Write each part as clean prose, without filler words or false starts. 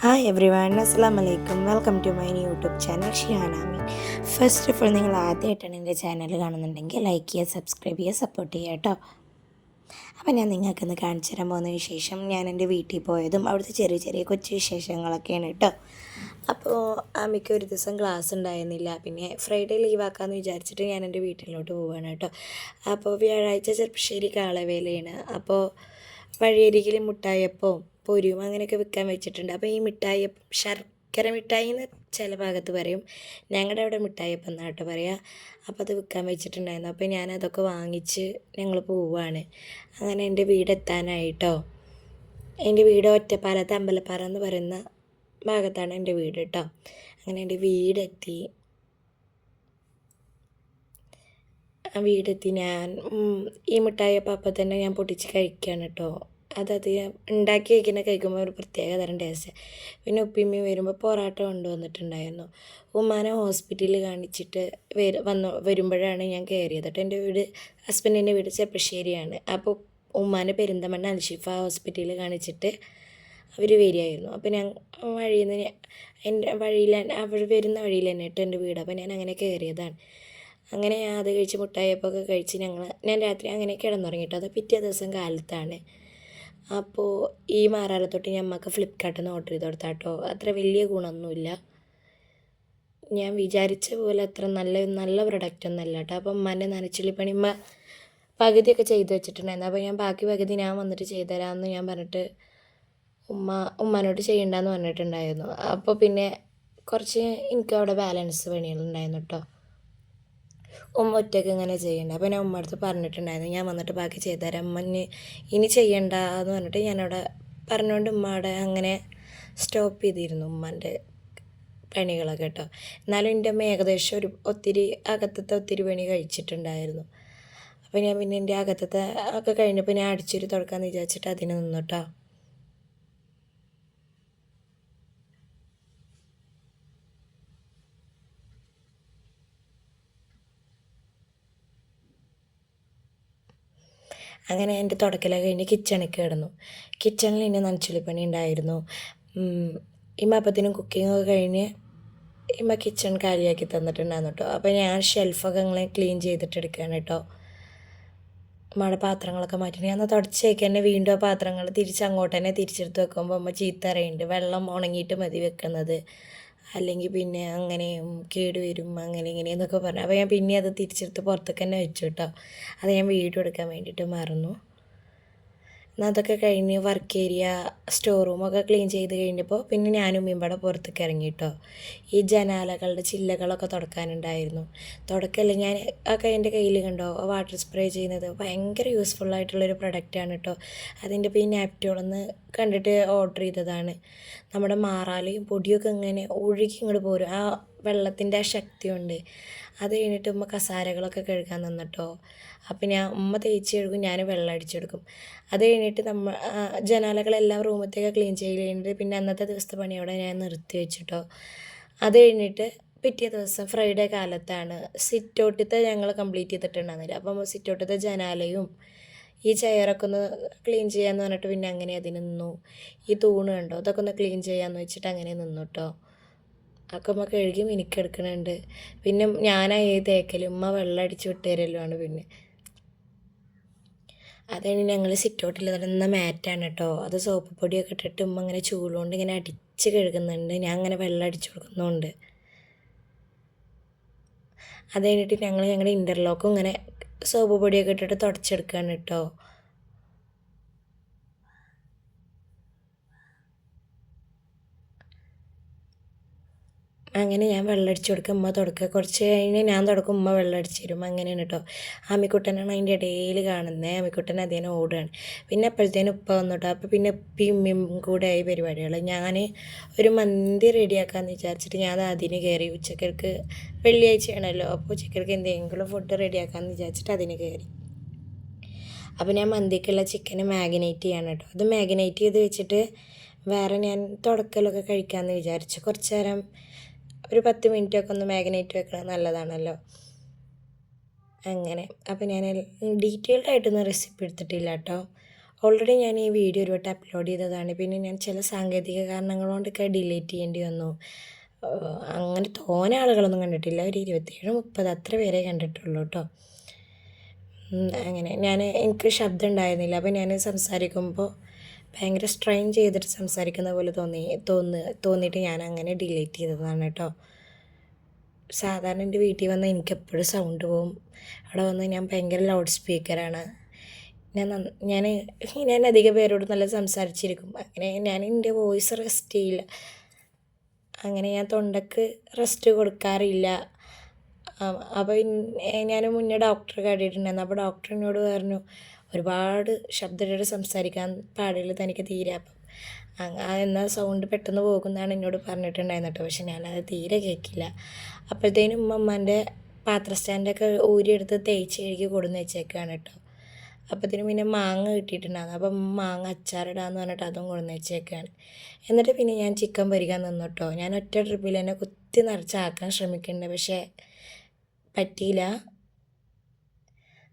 Hi every one, അസ്സാം വലൈക്കും. Welcome to my YouTube channel ഷിയാനാമി. ഫസ്റ്റ് ഓഫ് ഓൾ, നിങ്ങൾ ആദ്യമായിട്ടാണ് എൻ്റെ ചാനൽ കാണുന്നുണ്ടെങ്കിൽ ലൈക്ക് ചെയ്യുക, സബ്സ്ക്രൈബ് ചെയ്യുക, സപ്പോർട്ട് ചെയ്യുക കേട്ടോ. അപ്പോൾ ഞാൻ നിങ്ങൾക്കൊന്ന് കാണിച്ചു തരാൻ പോകുന്ന വിശേഷം ഞാൻ എൻ്റെ വീട്ടിൽ പോയതും അവിടുത്തെ ചെറിയ ചെറിയ കൊച്ചു വിശേഷങ്ങളൊക്കെയാണ് കേട്ടോ. അപ്പോൾ അമ്മയ്ക്ക് ഒരു ദിവസം ക്ലാസ് ഉണ്ടായിരുന്നില്ല, പിന്നെ ഫ്രൈഡേ ലീവാക്കാമെന്ന് വിചാരിച്ചിട്ട് ഞാൻ എൻ്റെ വീട്ടിലോട്ട് പോവുകയാണ് കേട്ടോ. അപ്പോൾ വ്യാഴാഴ്ച ചെറുപ്പശ്ശേരി കാളവേലയാണ്. അപ്പോൾ വഴിയരികിൽ മുട്ടായപ്പവും പൊരിയും അങ്ങനെയൊക്കെ വിൽക്കാൻ വെച്ചിട്ടുണ്ട്. അപ്പോൾ ഈ മിഠായിയപ്പം ശർക്കര മിഠായി എന്ന് ചില ഭാഗത്ത് പറയും, ഞങ്ങളുടെ അവിടെ മിഠായിയപ്പം എന്നാണ് കേട്ടോ പറയുക. അപ്പോൾ അത് വിൽക്കാൻ വെച്ചിട്ടുണ്ടായിരുന്നു. അപ്പോൾ ഞാനതൊക്കെ വാങ്ങിച്ച് ഞങ്ങൾ പോവുകയാണ്. അങ്ങനെ എൻ്റെ വീടെത്താനായിട്ടോ. എൻ്റെ വീട് ഒറ്റപ്പാലത്ത് അമ്പലപ്പാറ എന്ന് പറയുന്ന ഭാഗത്താണ് എൻ്റെ വീട് കേട്ടോ. അങ്ങനെ എൻ്റെ വീടെത്തി. ആ വീടെത്തി ഞാൻ ഈ മിഠായിയപ്പം അപ്പം തന്നെ ഞാൻ പൊട്ടിച്ച് കഴിക്കുകയാണ് കേട്ടോ. അതത് ഉണ്ടാക്കി കഴിക്കുമ്പോൾ ഒരു പ്രത്യേക തരം ടേസ്റ്റ്. പിന്നെ ഉപ്പിമ്മി വരുമ്പോൾ പൊറാട്ട കൊണ്ടുവന്നിട്ടുണ്ടായിരുന്നു. ഉമ്മാനെ ഹോസ്പിറ്റലിൽ കാണിച്ചിട്ട് വരുമ്പോഴാണ് ഞാൻ കയറിയത് കേട്ടോ. എൻ്റെ വീട് ഹസ്ബൻഡിൻ്റെ വീട് ചെർപ്പശ്ശേരിയാണ്. അപ്പോൾ ഉമ്മാനെ പെരിന്തമണ്ണ അൽഷിഫ ഹോസ്പിറ്റലിൽ കാണിച്ചിട്ട് അവർ വരികയായിരുന്നു. അപ്പോൾ ഞാൻ വഴിയിൽ നിന്ന് എൻ്റെ വഴിയിൽ അവർ വരുന്ന വഴിയിൽ തന്നെ കേട്ടോ എൻ്റെ വീട്. അപ്പോൾ ഞാൻ അങ്ങനെ കയറിയതാണ്. അങ്ങനെ ഞാൻ അത് കഴിച്ച് മുട്ടായപ്പൊക്കെ കഴിച്ച് ഞാൻ രാത്രി അങ്ങനെ കിടന്നുറങ്ങിയിട്ടോ. അത് പിറ്റേ ദിവസം കാലത്താണ്. അപ്പോൾ ഈ മാറാലത്തൊട്ട് ഞാൻ അമ്മക്ക് ഫ്ലിപ്കാർട്ടിൽ നിന്ന് ഓർഡർ ചെയ്ത് കൊടുത്താട്ടോ. അത്ര വലിയ ഗുണമൊന്നുമില്ല, ഞാൻ വിചാരിച്ച പോലെ അത്ര നല്ല പ്രൊഡക്റ്റ് ഒന്നല്ല കേട്ടോ. അപ്പം ഉമ്മാൻ്റെ നനച്ചുള്ളിപ്പണി ഉമ്മ പകുതിയൊക്കെ ചെയ്ത് വെച്ചിട്ടുണ്ടായിരുന്നു. അപ്പോൾ ഞാൻ ബാക്കി പകുതി ഞാൻ വന്നിട്ട് ചെയ്തു തരാമെന്ന് ഞാൻ പറഞ്ഞിട്ട് ഉമ്മാനോട് ചെയ്യണ്ടെന്ന് പറഞ്ഞിട്ടുണ്ടായിരുന്നു. അപ്പോൾ പിന്നെ കുറച്ച് എനിക്ക് അവിടെ ബാലൻസ് പണികളുണ്ടായിരുന്നു കേട്ടോ. ഉമ്മ ഒറ്റയ്ക്ക് ഇങ്ങനെ ചെയ്യണ്ട. അപ്പോൾ ഞാൻ ഉമ്മ അടുത്ത് പറഞ്ഞിട്ടുണ്ടായിരുന്നു, ഞാൻ വന്നിട്ട് ബാക്കി ചെയ്തുതരാം, ഉമ്മ ഇനി ചെയ്യണ്ട എന്ന് പറഞ്ഞിട്ട് ഞാനവിടെ പറഞ്ഞുകൊണ്ട് ഉമ്മ അവിടെ അങ്ങനെ സ്റ്റോപ്പ് ചെയ്തിരുന്നു ഉമ്മൻ്റെ പണികളൊക്കെ കേട്ടോ. എന്നാലും എൻ്റെ അമ്മ ഏകദേശം അകത്തത്തെ ഒത്തിരി പണി കഴിച്ചിട്ടുണ്ടായിരുന്നു. അപ്പോൾ ഞാൻ പിന്നെ എൻ്റെ അകത്തത്തെ ഒക്കെ കഴിഞ്ഞപ്പോൾ ഞാൻ അടിച്ചൊരു തുടക്കാമെന്ന് വിചാരിച്ചിട്ട് അതിന് നിന്നു കേട്ടോ. അങ്ങനെ എൻ്റെ തുടക്കലൊക്കെ കഴിഞ്ഞ് കിച്ചണിലേക്ക് കിടന്നു. കിച്ചണിൽ ഇനി നനച്ചുള്ളിപ്പണി ഉണ്ടായിരുന്നു. ഇമ്മ അപ്പത്തിനും കുക്കിങ്ങൊക്കെ കഴിഞ്ഞ് ഇമ്മ കിച്ചൺ കാലിയാക്കി തന്നിട്ടുണ്ടായിരുന്നു കേട്ടോ. അപ്പോൾ ഞാൻ ഷെൽഫൊക്കെ ഇങ്ങനെ ക്ലീൻ ചെയ്തിട്ട് എടുക്കുകയാണ് കേട്ടോ. ഉമ്മയുടെ പാത്രങ്ങളൊക്കെ മാറ്റി ഞാൻ തുടച്ചേക്ക് തന്നെ വീണ്ടും ആ പാത്രങ്ങൾ അങ്ങോട്ട് തന്നെ തിരിച്ചെടുത്ത് വെക്കുമ്പോൾ അമ്മ ചീത്ത അറിയുന്നുണ്ട്, വെള്ളം ഉണങ്ങിയിട്ട് മതി വെക്കുന്നത്, അല്ലെങ്കിൽ പിന്നെ അങ്ങനെ കേട് വരും അങ്ങനെ ഇങ്ങനെയെന്നൊക്കെ പറഞ്ഞു. അപ്പോൾ ഞാൻ പിന്നെ അത് തിരിച്ചെടുത്ത് പുറത്തേക്ക് തന്നെ വെച്ചു കേട്ടോ. അത് ഞാൻ വീഡിയോ എടുക്കാൻ വേണ്ടിയിട്ട് മറന്നു. എന്നാൽ അതൊക്കെ കഴിഞ്ഞ് വർക്ക് ഏരിയ സ്റ്റോർ റൂമൊക്കെ ക്ലീൻ ചെയ്ത് കഴിഞ്ഞപ്പോൾ പിന്നെ ഞാനും ഇവിടെ പുറത്തേക്ക് ഇറങ്ങി കേട്ടോ. ഈ ജനാലകളുടെ ചില്ലകളൊക്കെ തുടക്കാനുണ്ടായിരുന്നു. തുടക്കമല്ല, ഞാൻ ഒക്കെ എൻ്റെ കയ്യിൽ കണ്ടോ വാട്ടർ സ്പ്രേ ചെയ്യുന്നത് ഭയങ്കര യൂസ്ഫുള്ളായിട്ടുള്ളൊരു പ്രൊഡക്റ്റാണ് കേട്ടോ. അതിൻ്റെ ഇപ്പോൾ ഈ നാപ്റ്റോളെന്ന് കണ്ടിട്ട് ഓർഡർ ചെയ്തതാണ്. നമ്മുടെ മാറാലയും പൊടിയൊക്കെ ഇങ്ങനെ ഒഴുകി ഇങ്ങോട്ട് പോരും, ആ വെള്ളത്തിൻ്റെ ആ ശക്തി കൊണ്ട്. അത് കഴിഞ്ഞിട്ട് ഉമ്മ കസാരകളൊക്കെ കഴുകാൻ നിന്നിട്ടോ. അപ്പം ഉമ്മ തേച്ച് കഴുകും, ഞാൻ വെള്ളം അടിച്ചെടുക്കും. അത് കഴിഞ്ഞിട്ട് ജനാലകളെല്ലാം റൂമത്തേക്ക് ക്ലീൻ ചെയ്ത് കഴിഞ്ഞിട്ട് പിന്നെ അന്നത്തെ ദിവസത്തെ പണിയോടെ ഞാൻ നിർത്തി വെച്ചിട്ടോ. അത് കഴിഞ്ഞിട്ട് പിറ്റേ ദിവസം ഫ്രൈഡേ കാലത്താണ് സിറ്റൗട്ടത്തെ ഞങ്ങൾ കംപ്ലീറ്റ് ചെയ്തിട്ടുണ്ടായിരുന്നില്ല. അപ്പം സിറ്റൗട്ടത്തെ ജനാലയും ഈ ചെയറൊക്കെ ഒന്ന് ക്ലീൻ ചെയ്യാമെന്ന് പറഞ്ഞിട്ട് പിന്നെ അങ്ങനെ അതിന് നിന്നു. ഈ തൂണ് കണ്ടോ, അതൊക്കെ ഒന്ന് ക്ലീൻ ചെയ്യാമെന്ന് വെച്ചിട്ട് അങ്ങനെ നിന്നു കേട്ടോ. ഒക്കെ ഉമ്മ കഴുകി മിനിക്കെടുക്കണുണ്ട്. പിന്നെ ഞാനായി തേക്കലും ഉമ്മ വെള്ളം അടിച്ച് വിട്ട് തരലുമാണ്. പിന്നെ അതാണ് ഞങ്ങൾ സിറ്റൗട്ടിൽ നടന്ന മാറ്റാണ് കേട്ടോ. അത് സോപ്പ് പൊടിയൊക്കെ ഇട്ടിട്ട് ഉമ്മ ഇങ്ങനെ ചൂടുകൊണ്ട് ഇങ്ങനെ അടിച്ച് കഴുകുന്നുണ്ട്, ഞാൻ അങ്ങനെ വെള്ളം അടിച്ച് കൊടുക്കുന്നുണ്ട്. അത് കഴിഞ്ഞിട്ട് ഞങ്ങളുടെ ഇൻ്റർലോക്കും ഇങ്ങനെ സോപ്പ് പൊടിയൊക്കെ ഇട്ടിട്ട് തുടച്ചെടുക്കുകയാണ് കേട്ടോ. അങ്ങനെ ഞാൻ വെള്ളം അടിച്ച് കൊടുക്കും, ഉമ്മ തുടക്കുക. കുറച്ച് കഴിഞ്ഞ് ഞാൻ തുടക്കും, ഉമ്മ വെള്ളം അടിച്ച് തരും. അങ്ങനെയാണ് കേട്ടോ. ആമിക്കുട്ടനാണ് അതിൻ്റെ ഇടയിൽ കാണുന്നത്. ആമിക്കുട്ടൻ അതേനെ ഓടുകയാണ്. പിന്നെ അപ്പോഴത്തേനും ഉപ്പ വന്നു കേട്ടോ. അപ്പോൾ പിന്നെ ഉപ്പയും ഉമ്മയും കൂടെ ആയി പരിപാടികൾ. ഞാൻ ഒരു മന്തി റെഡിയാക്കാമെന്ന് വിചാരിച്ചിട്ട് ഞാൻ അതിന് കയറി. ഉച്ചക്കർക്ക് വെള്ളിയാഴ്ചയാണല്ലോ, അപ്പോൾ ഉച്ചക്കർക്ക് എന്തെങ്കിലും ഫുഡ് റെഡിയാക്കാമെന്ന് വിചാരിച്ചിട്ട് അതിന് കയറി. അപ്പോൾ ഞാൻ മന്തിക്കുള്ള ചിക്കൻ മാഗ്നേറ്റ് ചെയ്യാണ് കേട്ടോ. അത് മാഗ്നേറ്റ് ചെയ്ത് വെച്ചിട്ട് വേറെ ഞാൻ തുടക്കലൊക്കെ കഴിക്കാമെന്ന് വിചാരിച്ചു. കുറച്ച് നേരം ഒരു 10 മിനിറ്റൊക്കെ ഒന്ന് മാഗ്നേറ്റ് വെക്കണം, നല്ലതാണല്ലോ. അങ്ങനെ അപ്പോൾ ഞാൻ ഡീറ്റെയിൽഡ് ആയിട്ടൊന്നും റെസിപ്പി എടുത്തിട്ടില്ല കേട്ടോ. ഓൾറെഡി ഞാൻ ഈ വീഡിയോ ഒരു വട്ടം അപ്ലോഡ് ചെയ്തതാണ്. പിന്നെ ഞാൻ ചില സാങ്കേതിക കാരണങ്ങൾ കൊണ്ടൊക്കെ ഡിലീറ്റ് ചെയ്യേണ്ടി വന്നു. അങ്ങനെ തോനെ ആളുകളൊന്നും കണ്ടിട്ടില്ല. ഒരു 27, 30 അത്ര പേരെ കണ്ടിട്ടുള്ളൂ കേട്ടോ. അങ്ങനെ എനിക്ക് ശബ്ദം ഉണ്ടായിരുന്നില്ല. അപ്പോൾ ഞാൻ സംസാരിക്കുമ്പോൾ ഭയങ്കര സ്ട്രെയിൻ ചെയ്തിട്ട് സംസാരിക്കുന്ന പോലെ തോന്നിയിട്ട് ഞാൻ അങ്ങനെ ഡിലീറ്റ് ചെയ്തതാണ് കേട്ടോ. സാധാരണ എൻ്റെ വീട്ടിൽ വന്നാൽ എനിക്കെപ്പോഴും സൗണ്ട് പോവും. അവിടെ വന്ന് ഞാൻ ഭയങ്കര ലൗഡ് സ്പീക്കറാണ്. ഞാൻ അധികം പേരോട് നല്ല സംസാരിച്ചിരിക്കും. അങ്ങനെ ഞാൻ എൻ്റെ വോയിസ് റെസ്റ്റ് ചെയ്യില്ല. അങ്ങനെ ഞാൻ തൊണ്ടക്ക് റെസ്റ്റ് കൊടുക്കാറില്ല. അപ്പോൾ ഞാൻ മുന്നേ ഡോക്ടറെ കാട്ടിയിട്ടുണ്ടായിരുന്നു. അപ്പോൾ ഡോക്ടർ എന്നോട് പറഞ്ഞു, ഒരുപാട് ശബ്ദത്തോടെ സംസാരിക്കാൻ പാടില്ല തനിക്ക് തീരെ. അപ്പം എന്നാൽ സൗണ്ട് പെട്ടെന്ന് പോകുന്നതാണ് എന്നോട് പറഞ്ഞിട്ടുണ്ടായിരുന്നു കേട്ടോ. പക്ഷെ ഞാനത് തീരെ കേൾക്കില്ല. അപ്പോഴത്തേനും ഉമ്മൻ്റെ പാത്ര സ്റ്റാൻഡൊക്കെ ഊരിയെടുത്ത് തേച്ച് കഴുകി കൊടുന്ന് വെച്ചേക്കാണ് കേട്ടോ. അപ്പോഴത്തേനും പിന്നെ മാങ്ങ കിട്ടിയിട്ടുണ്ടായിരുന്നു. അപ്പം മാങ്ങ അച്ചാറിടാമെന്ന് പറഞ്ഞിട്ട് അതും കൊടുന്ന് വെച്ചേക്കാണ്. എന്നിട്ട് പിന്നെ ഞാൻ ചിക്കൻ പൊരിക്കാൻ നിന്നു കേട്ടോ. ഞാൻ ഒറ്റ ട്രിപ്പിൽ തന്നെ കുത്തി നിറച്ചാക്കാൻ ശ്രമിക്കുന്നുണ്ട്, പക്ഷേ പറ്റിയില്ല.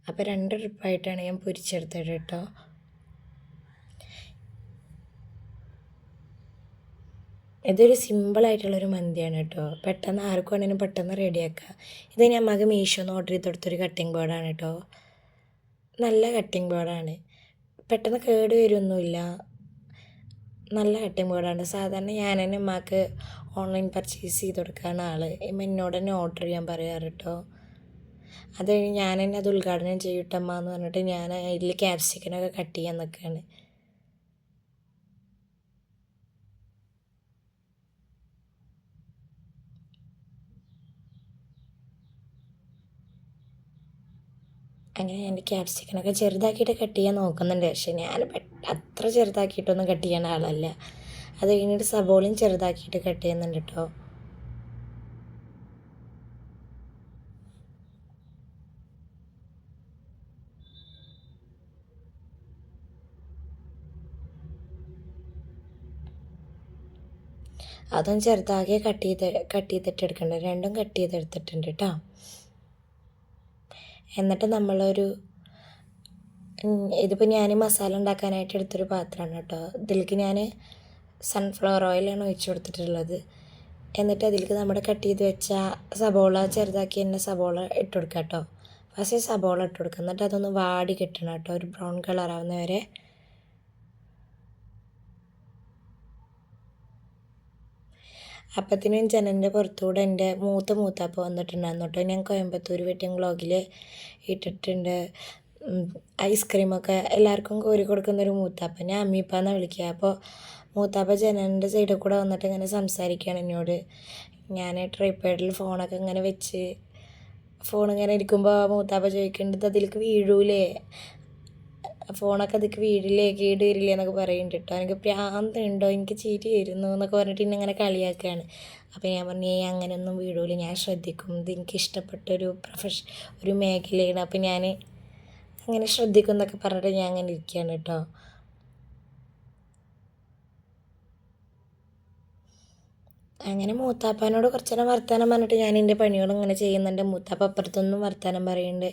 അപ്പോൾ 2 ട്രിപ്പായിട്ടാണ് ഞാൻ പൊരിച്ചെടുത്തത് കേട്ടോ. ഇതൊരു സിമ്പിളായിട്ടുള്ളൊരു മന്തിയാണ് കേട്ടോ. പെട്ടെന്ന് ആർക്കും വേണമെങ്കിലും പെട്ടെന്ന് റെഡിയാക്കുക. ഇത് ഞാൻ മകൻ മീഷോന്ന് ഓർഡർ ചെയ്ത് കൊടുത്തൊരു കട്ടിംഗ് ബോർഡാണ് കേട്ടോ. നല്ല കട്ടിംഗ് ബോർഡാണ്, പെട്ടെന്ന് കേട് വരുമൊന്നുമില്ല. നല്ല കട്ടിംഗ് ബോർഡാണ്. സാധാരണ ഞാൻ തന്നെ ഉമ്മാക്ക് ഓൺലൈൻ പർച്ചേസ് ചെയ്ത് കൊടുക്കുകയാണ് ആൾ. എന്നോട് തന്നെ ഓർഡർ ചെയ്യാൻ പറയാറ് കേട്ടോ. അത് കഴിഞ്ഞ് ഞാൻ തന്നെ അത് ഉദ്ഘാടനം ചെയ്യട്ടമ്മ എന്ന് പറഞ്ഞിട്ട് ഞാൻ അതിൽ ക്യാപ്സിക്കനൊക്കെ കട്ട് ചെയ്യാൻ നിൽക്കുകയാണ്. അങ്ങനെ ഞാൻ ക്യാപ്സിക്കനൊക്കെ ചെറുതാക്കിയിട്ട് കട്ട് ചെയ്യാൻ നോക്കുന്നുണ്ട്. പക്ഷേ ഞാൻ അത്ര ചെറുതാക്കിയിട്ടൊന്നും കട്ട് ചെയ്യുന്ന ആളല്ല. അത് കഴിഞ്ഞിട്ട് സബോളയും ചെറുതാക്കിയിട്ട് കട്ട് ചെയ്യുന്നുണ്ട് കേട്ടോ. അതും ചെറുതാകെ കട്ട് ചെയ്തിട്ട് എടുക്കണ്ട. രണ്ടും കട്ട് ചെയ്തെടുത്തിട്ടുണ്ട് കേട്ടോ. എന്നിട്ട് ഇതിപ്പോൾ ഞാൻ മസാല ഉണ്ടാക്കാനായിട്ട് എടുത്തൊരു പാത്രമാണ് കേട്ടോ. ഇതിലേക്ക് ഞാൻ സൺഫ്ലവർ ഓയിലാണ് ഒഴിച്ചു കൊടുത്തിട്ടുള്ളത്. എന്നിട്ട് അതിലേക്ക് നമ്മുടെ കട്ട് ചെയ്ത് വെച്ച സബോള ചെറുതാക്കി തന്നെ സബോള ഇട്ട് കൊടുക്കുക കേട്ടോ. ഫസ്റ്റ് സബോള ഇട്ട് കൊടുക്കുക. എന്നിട്ട് അതൊന്ന് വാടി കിട്ടണം കേട്ടോ, ഒരു ബ്രൗൺ കളറാവുന്ന വരെ. അപ്പത്തിനും ജനലിൻ്റെ പുറത്തുകൂടെ എൻ്റെ മൂത്താപ്പ വന്നിട്ടുണ്ടായിരുന്നു കേട്ടോ. ഞാൻ കോയമ്പത്തൂർ വെഡിങ് വ്ളോഗിൽ ഇട്ടിട്ടുണ്ട്. ഐസ്ക്രീമൊക്കെ എല്ലാവർക്കും കോരി കൊടുക്കുന്നൊരു മൂത്താപ്പ. ഞാൻ അമ്മീപ്പാന്നാണ് വിളിക്കുക. അപ്പോൾ മൂത്താപ്പ ജനലിൻ്റെ സൈഡിൽ കൂടെ വന്നിട്ട് ഇങ്ങനെ സംസാരിക്കുകയാണ് എന്നോട്. ഞാൻ ട്രൈപാഡിൽ ഫോണൊക്കെ ഇങ്ങനെ വെച്ച് ഫോണിങ്ങനെ ഇരിക്കുമ്പോൾ മൂത്താപ്പ ചോദിക്കേണ്ടത് അതിലേക്ക് വീഴൂലേ, ഫോണൊക്കെ അതിലേക്ക് വീഴില്ലേ, കേട് വരില്ലേ എന്നൊക്കെ പറയുന്നുണ്ട് കേട്ടോ. എനിക്ക് പ്രാന്തുണ്ടോ, എനിക്ക് ചിരി വരുന്നു എന്നൊക്കെ പറഞ്ഞിട്ട് ഇങ്ങനെ കളിയാക്കുകയാണ്. അപ്പോൾ ഞാൻ പറഞ്ഞു, അങ്ങനെയൊന്നും വീഴൂല, ഞാൻ ശ്രദ്ധിക്കും, ഇത് എനിക്ക് ഇഷ്ടപ്പെട്ടൊരു ഒരു മേഖലയാണ്, അപ്പോൾ ഞാൻ അങ്ങനെ ശ്രദ്ധിക്കും എന്നൊക്കെ പറഞ്ഞിട്ട് ഞാൻ അങ്ങനെ ഇരിക്കുകയാണ് കേട്ടോ. അങ്ങനെ മൂത്താപ്പാനോട് കുറച്ച് നേരം വർത്തമാനം പറഞ്ഞിട്ട് ഞാൻ എൻ്റെ പണികളും ഇങ്ങനെ ചെയ്യുന്നുണ്ട്. മൂത്താപ്പ അപ്പുറത്തൊന്നും വർത്തമാനം പറയുന്നുണ്ട്.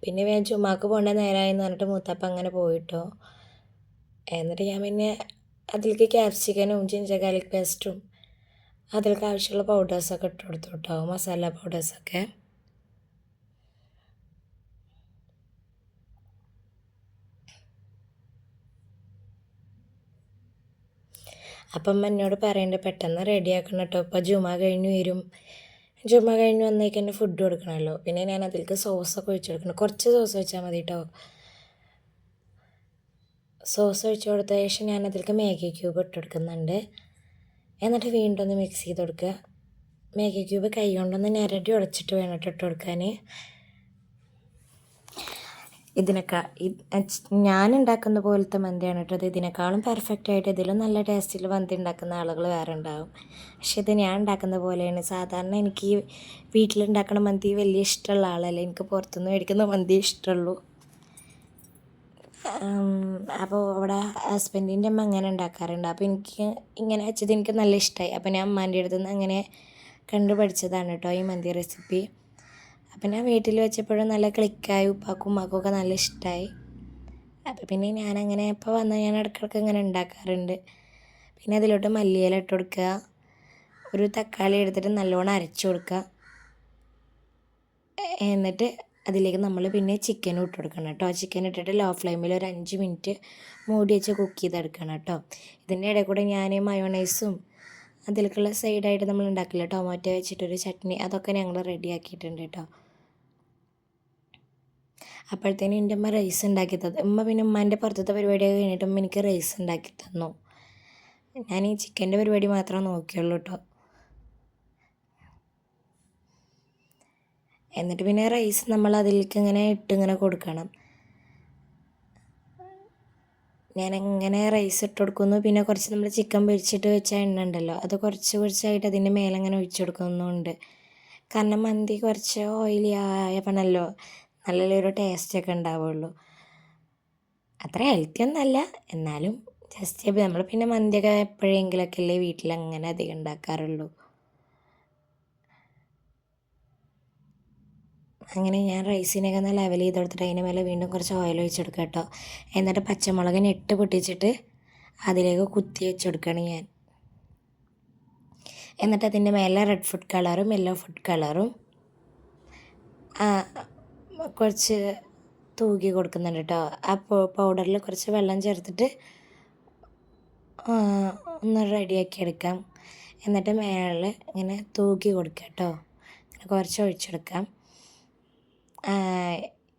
പിന്നെ ഞാൻ ചുമ്മാക്ക് പോകേണ്ട നേരമായെന്ന് പറഞ്ഞിട്ട് മൂത്താപ്പ അങ്ങനെ പോയിട്ടോ. എന്നിട്ട് ഞാൻ പിന്നെ അതിലേക്ക് ക്യാപ്സിക്കനും ജിഞ്ചർ ഗാർലിക് പേസ്റ്റും അതിലേക്ക് ആവശ്യമുള്ള പൗഡേഴ്സൊക്കെ ഇട്ട് കൊടുത്തു കേട്ടോ, മസാല പൗഡേഴ്സൊക്കെ. അപ്പം എന്നോട് പറയേണ്ടത് പെട്ടെന്ന് റെഡിയാക്കണം കേട്ടോ. ഇപ്പോൾ ജുമ കഴിഞ്ഞ് വരും. ജുമ കഴിഞ്ഞ് വന്നേക്ക് തന്നെ ഫുഡ് കൊടുക്കണമല്ലോ. പിന്നെ ഞാൻ അതിലേക്ക് സോസൊക്കെ ഒഴിച്ച് കൊടുക്കണം. കുറച്ച് സോസ് ഒഴിച്ചാൽ മതി കേട്ടോ. സോസ് ഒഴിച്ച് കൊടുത്ത ശേഷം ഞാൻ അതിലേക്ക് മാഗി ക്യൂബ് ഇട്ട് കൊടുക്കുന്നുണ്ട്. എന്നിട്ട് വീണ്ടും ഒന്ന് മിക്സ് ചെയ്ത് കൊടുക്കുക. മാഗി ക്യൂബ് കൈ കൊണ്ടൊന്ന് ഞെരടി ഉടച്ചിട്ട് വേണം ഇട്ട് കൊടുക്കാൻ. ഞാൻ ഉണ്ടാക്കുന്ന പോലത്തെ മന്തിയാണ് കേട്ടോ. അത് ഇതിനേക്കാളും പെർഫെക്റ്റായിട്ട് ഇതിലും നല്ല ടേസ്റ്റിൽ മന്തി ഉണ്ടാക്കുന്ന ആളുകൾ വേറെ ഉണ്ടാവും. പക്ഷെ ഇത് ഞാൻ ഉണ്ടാക്കുന്ന പോലെയാണ്. സാധാരണ എനിക്ക് വീട്ടിലുണ്ടാക്കുന്ന മന്തി വലിയ ഇഷ്ടമുള്ള ആളല്ല. എനിക്ക് പുറത്തുനിന്ന് മേടിക്കുന്ന മന്തി ഇഷ്ടമുള്ളൂ. അപ്പോൾ അവിടെ ഹസ്ബൻഡിൻ്റെ അമ്മ അങ്ങനെ ഉണ്ടാക്കാറുണ്ട്. അപ്പോൾ എനിക്ക് ഇങ്ങനെ വെച്ചത് എനിക്ക് നല്ല ഇഷ്ടമായി. അപ്പോൾ ഞാൻ അമ്മാൻ്റെ അടുത്ത് നിന്ന് അങ്ങനെ കണ്ടു പഠിച്ചതാണ് കേട്ടോ ഈ മന്തി റെസിപ്പി. അപ്പം ഞാൻ വീട്ടിൽ വെച്ചപ്പോഴും നല്ല ക്ലിക്കായി. ഉപ്പാക്കും ഉമ്മാക്കും ഒക്കെ നല്ല ഇഷ്ടമായി. അപ്പോൾ പിന്നെ ഞാനങ്ങനെ ഇപ്പോൾ വന്നാൽ ഞാൻ ഇടയ്ക്കിടയ്ക്ക് ഇങ്ങനെ ഉണ്ടാക്കാറുണ്ട്. പിന്നെ അതിലോട്ട് മല്ലിയില ഇട്ട് കൊടുക്കുക, ഒരു തക്കാളി എടുത്തിട്ട് നല്ലോണം അരച്ച് കൊടുക്കുക. എന്നിട്ട് അതിലേക്ക് നമ്മൾ പിന്നെ ചിക്കനും ഇട്ട് കൊടുക്കണം കേട്ടോ. ചിക്കൻ ഇട്ടിട്ട് ലോ ഫ്ലെയിമിൽ ഒരു 5 മിനിറ്റ് മൂടി വെച്ച് കുക്ക് ചെയ്തെടുക്കണം കേട്ടോ. ഇതിൻ്റെ ഇടയിൽ കൂടെ ഞാൻ മയോണൈസും അതിലേക്കുള്ള സൈഡായിട്ട് നമ്മൾ ഉണ്ടാക്കില്ല ടൊമാറ്റോ വെച്ചിട്ടൊരു ചട്നി, അതൊക്കെ ഞങ്ങൾ റെഡിയാക്കിയിട്ടുണ്ട് കേട്ടോ. അപ്പോഴത്തേനും എൻ്റെ അമ്മ റൈസ് ഉണ്ടാക്കി തന്നു. പിന്നെ ഉമ്മാൻ്റെ പുറത്തത്തെ പരിപാടിയൊക്കെ കഴിഞ്ഞിട്ട് ഉമ്മ എനിക്ക് റൈസ് ഉണ്ടാക്കി തന്നു. ഞാൻ ഈ ചിക്കൻ്റെ പരിപാടി മാത്രമേ നോക്കിയുള്ളൂ കേട്ടോ. എന്നിട്ട് പിന്നെ റൈസ് നമ്മൾ അതിലേക്ക് ഇങ്ങനെ ഇട്ടിങ്ങനെ കൊടുക്കണം. ഞാനെങ്ങനെ റൈസ് ഇട്ട് കൊടുക്കുന്നു. പിന്നെ കുറച്ച് നമ്മൾ ചിക്കൻ പൊരിച്ചിട്ട് വെച്ച എണ്ണ ഉണ്ടല്ലോ, അത് കുറച്ചായിട്ട് അതിൻ്റെ മേലെ അങ്ങനെ ഒഴിച്ചു കൊടുക്കുന്നുണ്ട്. കാരണം മന്തി കുറച്ച് ഓയിലി ആയപ്പോഴല്ലോ നല്ലൊരു ടേസ്റ്റൊക്കെ ഉണ്ടാവുള്ളൂ. അത്ര ഹെൽത്തി ഒന്നല്ല, എന്നാലും ജസ്റ്റ് നമ്മൾ പിന്നെ മന്തിയൊക്കെ എപ്പോഴെങ്കിലൊക്കെ അല്ലേ വീട്ടിലങ്ങനെ അധികം ഉണ്ടാക്കാറുള്ളൂ. അങ്ങനെ ഞാൻ റൈസിനൊക്കെ ഒന്ന് ലെവൽ ചെയ്ത് കൊടുത്തിട്ട് അതിന് മേലെ വീണ്ടും കുറച്ച് ഓയിൽ ഒഴിച്ചെടുക്കുക കേട്ടോ. എന്നിട്ട് പച്ചമുളകിന് 8 പൊട്ടിച്ചിട്ട് അതിലേക്ക് കുത്തി വെച്ച് കൊടുക്കുകയാണ് ഞാൻ. എന്നിട്ട് അതിൻ്റെ മേലെ റെഡ് ഫുഡ് കളറും യെല്ലോ ഫുഡ് കളറും കുറച്ച് തൂക്കി കൊടുക്കുന്നുണ്ട് കേട്ടോ. ആ പൗഡറിൽ കുറച്ച് വെള്ളം ചേർത്തിട്ട് ഒന്ന് റെഡിയാക്കി എടുക്കാം. എന്നിട്ട് മേളിൽ ഇങ്ങനെ തൂക്കി കൊടുക്കുക കേട്ടോ. അങ്ങനെ കുറച്ച് ഒഴിച്ചെടുക്കാം.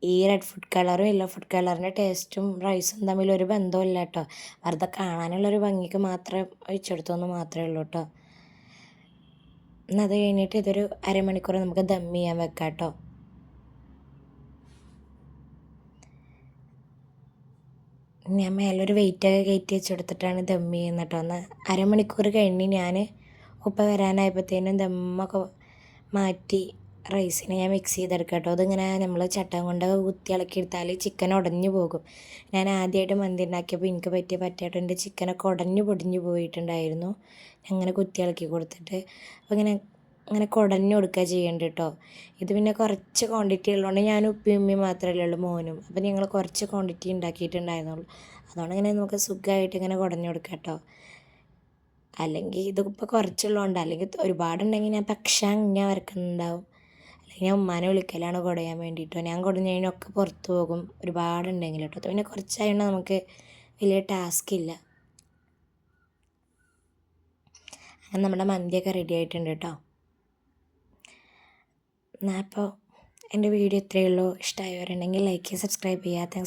ഈ റെഡ് ഫുഡ് കളറും യെല്ലോ ഫുഡ് കളറിൻ്റെ ടേസ്റ്റും റൈസും തമ്മിൽ ഒരു ബന്ധമില്ല കേട്ടോ. വെറുതെ കാണാനുള്ളൊരു ഭംഗിക്ക് മാത്രം ഒഴിച്ചെടുത്തെന്ന് മാത്രമേ ഉള്ളൂ കേട്ടോ. അത് കഴിഞ്ഞിട്ട് ഇതൊരു അരമണിക്കൂർ നമുക്ക് ദം ചെയ്യാൻ വെക്കാം കേട്ടോ. ഞാൻ മേലൊരു വെയിറ്റൊക്കെ കയറ്റി വെച്ചെടുത്തിട്ടാണ് ദം ചെയ്യുന്നത് കേട്ടോ. ഒന്ന് അരമണിക്കൂർ കഴിഞ്ഞ് ഞാൻ ഉപ്പ വരാനായപ്പോഴത്തേനും ദമ്മൊക്കെ മാറ്റി റൈസിനെ ഞാൻ മിക്സ് ചെയ്തെടുക്കാം കേട്ടോ. അതിങ്ങനെ നമ്മൾ ചട്ടം കൊണ്ട് കുത്തി ഇളക്കിയെടുത്താൽ ചിക്കൻ ഉടഞ്ഞു പോകും. ഞാൻ ആദ്യമായിട്ട് മന്തി ഉണ്ടാക്കിയപ്പോൾ എനിക്ക് പറ്റായിട്ട് എൻ്റെ ചിക്കനൊക്കെ പൊടിഞ്ഞു പോയിട്ടുണ്ടായിരുന്നു. അങ്ങനെ കുത്തി ഇളക്കി കൊടുത്തിട്ട് അപ്പോൾ ഇങ്ങനെ കുടഞ്ഞു കൊടുക്കുക ചെയ്യേണ്ടത് കേട്ടോ. ഇത് പിന്നെ കുറച്ച് ക്വാണ്ടിറ്റി ഉള്ളതുകൊണ്ട് ഞാൻ ഉമ്മയും മാത്രമല്ലേ ഉള്ളൂ, മോനും. അപ്പോൾ ഞങ്ങൾ കുറച്ച് ക്വാണ്ടിറ്റി ഉണ്ടാക്കിയിട്ടുണ്ടായിരുന്നുള്ളൂ. അതുകൊണ്ട് ഇങ്ങനെ നമുക്ക് സുഖമായിട്ട് ഇങ്ങനെ കുടഞ്ഞു കൊടുക്കാം കേട്ടോ. അല്ലെങ്കിൽ ഇതിപ്പോൾ കുറച്ചുള്ളതുകൊണ്ട്, അല്ലെങ്കിൽ ഒരുപാടുണ്ടെങ്കിൽ ഞാൻ പക്ഷേ ഇങ്ങനെ വരക്കുന്നുണ്ടാവും. അല്ലെങ്കിൽ ഞാൻ ഉമ്മാനെ വിളിക്കലാണ് കുടയാൻ വേണ്ടിയിട്ടോ. ഞാൻ കുടഞ്ഞു കഴിഞ്ഞൊക്കെ പുറത്ത് പോകും ഒരുപാടുണ്ടെങ്കിൽ കേട്ടോ. പിന്നെ കുറച്ചായതുകൊണ്ട് നമുക്ക് വലിയ ടാസ്ക് ഇല്ല. അങ്ങനെ നമ്മുടെ മന്തിയൊക്കെ റെഡി ആയിട്ടുണ്ട് കേട്ടോ. അപ്പോൾ എൻ്റെ വീഡിയോ ഇത്രയേ ഉള്ളൂ. ഇഷ്ടമായവരുണ്ടെങ്കിൽ ലൈക്ക് ചെയ്യുക, സബ്സ്ക്രൈബ് ചെയ്യുക. താങ്ക്സ്.